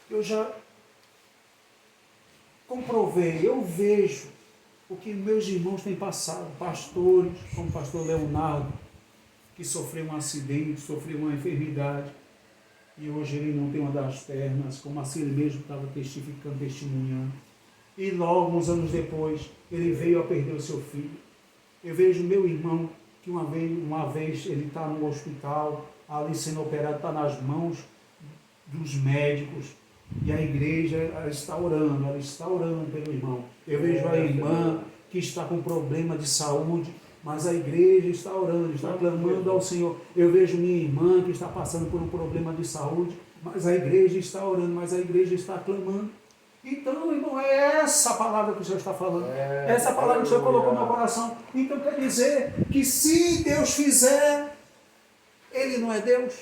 eu já comprovei, eu vejo o que meus irmãos têm passado, pastores, como o pastor Leonardo, que sofreu um acidente, sofreu uma enfermidade, e hoje ele não tem uma das pernas, como assim ele mesmo estava testificando, testemunhando. E logo, uns anos depois, ele veio a perder o seu filho. Eu vejo meu irmão, que uma vez ele está no hospital, ali sendo operado, está nas mãos dos médicos, e a igreja ela está orando pelo irmão. Eu vejo a irmã que está com problema de saúde, mas a igreja está orando, está clamando ao Senhor. Eu vejo minha irmã que está passando por um problema de saúde, mas a igreja está orando, mas a igreja está clamando. Então, irmão, é essa palavra que o Senhor está falando. Essa palavra que o Senhor colocou no meu coração. Então quer dizer que se Deus fizer, Ele não é Deus.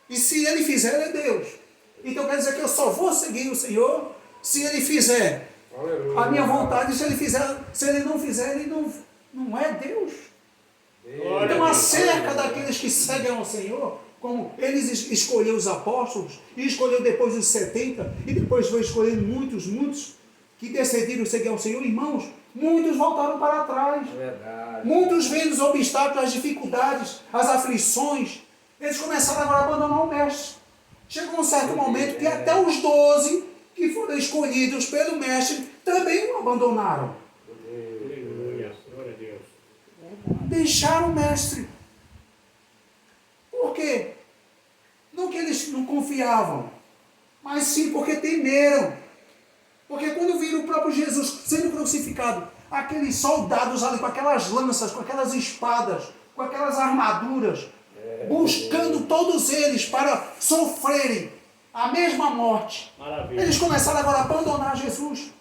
E se Ele fizer, Ele é Deus. Então quer dizer que eu só vou seguir o Senhor se Ele fizer. Aleluia. A minha vontade, se Ele fizer, se Ele não fizer, Ele não é Deus. Então acerca daqueles que seguem ao Senhor, como eles escolheu os apóstolos, e escolheu depois os 70, e depois foi escolhendo muitos que decidiram seguir ao Senhor, irmãos, muitos voltaram para trás. Muitos vendo os obstáculos, as dificuldades, as aflições, eles começaram agora a abandonar o mestre. Chegou um certo momento que até os 12 que foram escolhidos pelo mestre também o abandonaram. Deixaram o mestre. Por quê? Não que eles não confiavam, mas sim porque temeram. Porque quando viram o próprio Jesus sendo crucificado, aqueles soldados ali com aquelas lanças, com aquelas espadas, com aquelas armaduras, buscando todos eles para sofrerem a mesma morte. Maravilha. Eles começaram agora a abandonar Jesus.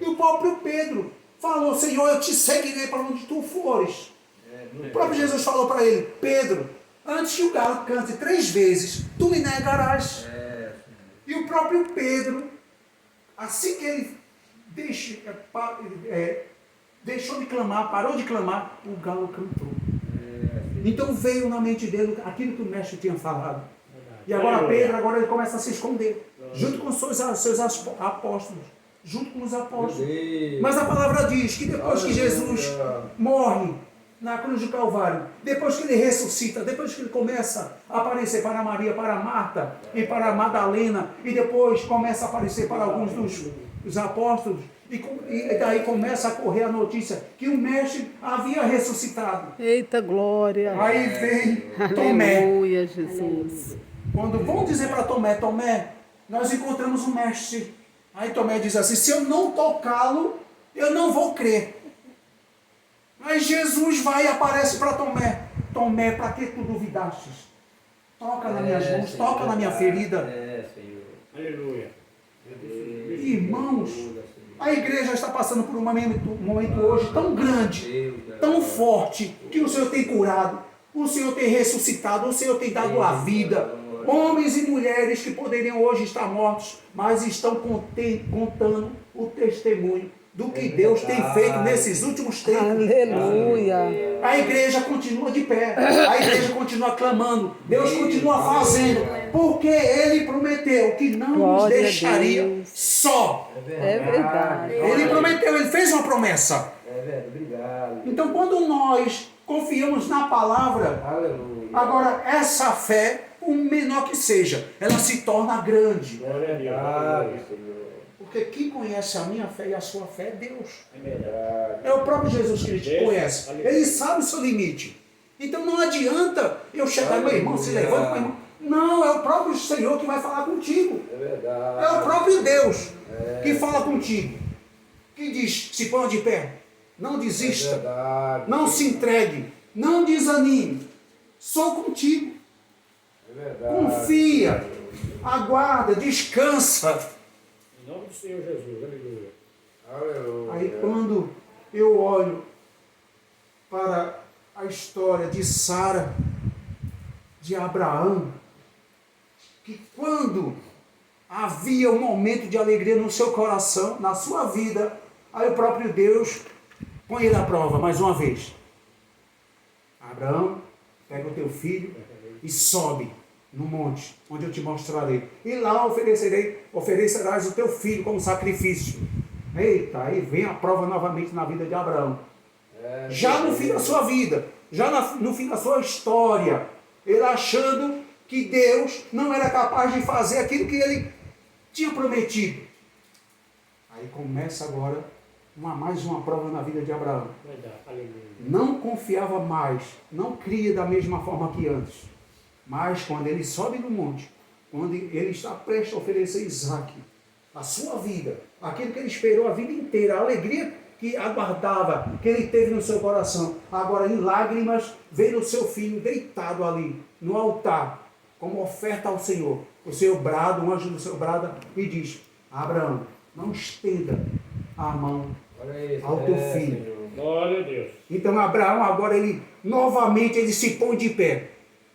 E o próprio Pedro falou: Senhor, eu te seguirei para onde tu fores. O próprio Jesus falou para ele: Pedro, antes que o galo cante 3 vezes, tu me negarás. E o próprio Pedro, assim que ele deixou de clamar, parou de clamar, o galo cantou. Então veio na mente dele aquilo que o mestre tinha falado. E agora Pedro, ele começa a se esconder, junto com seus apóstolos, junto com os apóstolos. Mas a palavra diz que depois que Jesus morre na cruz do Calvário, depois que ele ressuscita, depois que ele começa a aparecer para Maria, para Marta e para Madalena, e depois começa a aparecer para alguns dos apóstolos, e daí começa a correr a notícia que o mestre havia ressuscitado. Eita glória! Aí vem Tomé. Aleluia, Jesus. Quando vão dizer para Tomé: Tomé, nós encontramos o mestre. Aí Tomé diz assim: se eu não tocá-lo, eu não vou crer. Mas Jesus vai e aparece para Tomé. Tomé, para que tu duvidastes? Toca nas minhas mãos, Senhor, toca na minha ferida. Senhor. Aleluia. Irmãos, a igreja está passando por um momento hoje tão grande, tão forte, que o Senhor tem curado, o Senhor tem ressuscitado, o Senhor tem dado a vida. Homens e mulheres que poderiam hoje estar mortos, mas estão contando o testemunho do que Deus tem feito nesses últimos tempos. Aleluia. A igreja continua de pé, a igreja continua clamando, Deus continua fazendo, porque Ele prometeu que não nos deixaria só. É verdade. Ele prometeu, Ele fez uma promessa. Obrigado. Então quando nós confiamos na palavra, Aleluia. Agora essa fé, por menor que seja, ela se torna grande. Glória a Deus, Senhor. Porque quem conhece a minha fé e a sua fé é Deus. É verdade. É o próprio Jesus que te conhece. Ele sabe o seu limite. Então não adianta eu chegar, meu irmão, se levanta, meu irmão. Não, é o próprio Senhor que vai falar contigo. É verdade. É o próprio Deus que fala contigo. Que diz: se põe de pé, não desista, É verdade. não se entregue, não desanime. Sou contigo. É verdade. Confia, aguarda, descansa. Em nome do Senhor Jesus, aleluia. Aleluia. Aí quando eu olho para a história de Sara, de Abraão, que quando havia um momento de alegria no seu coração, na sua vida, aí o próprio Deus põe ele à prova mais uma vez. Abraão, pega o teu filho e sobe no monte, onde eu te mostrarei. E lá oferecerás o teu filho como sacrifício. Eita, aí vem a prova novamente na vida de Abraão. Já no fim da sua vida, já no fim da sua história, ele achando que Deus não era capaz de fazer aquilo que ele tinha prometido. Aí começa agora mais uma prova na vida de Abraão. Não confiava mais, não cria da mesma forma que antes. Mas quando ele sobe no monte, quando ele está prestes a oferecer Isaac, a sua vida, aquilo que ele esperou a vida inteira, a alegria que aguardava, que ele teve no seu coração, agora em lágrimas, vê o seu filho deitado ali, no altar, como oferta ao Senhor. O Senhor brada, um anjo do Senhor brada e diz: Abraão, não estenda a mão ao teu filho. Senhor. Glória a Deus. Então Abraão agora, novamente ele se põe de pé.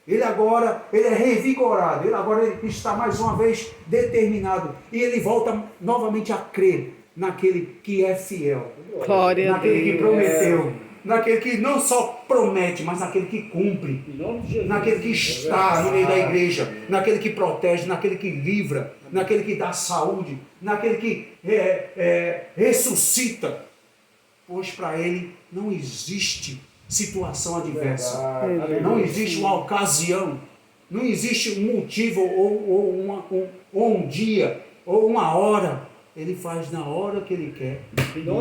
Ele é revigorado, ele está mais uma vez determinado. E ele volta novamente a crer naquele que é fiel. Glória a Naquele que Deus. prometeu. Naquele que não só promete, mas naquele que cumpre. Em nome de Jesus. Naquele que está no meio da igreja. Naquele que protege, naquele que livra. Naquele que dá saúde. Naquele que ressuscita. Pois para ele não existe situação adversa. Não existe uma ocasião, não existe um motivo ou um dia, ou uma hora. Ele faz na hora que ele quer. Em nome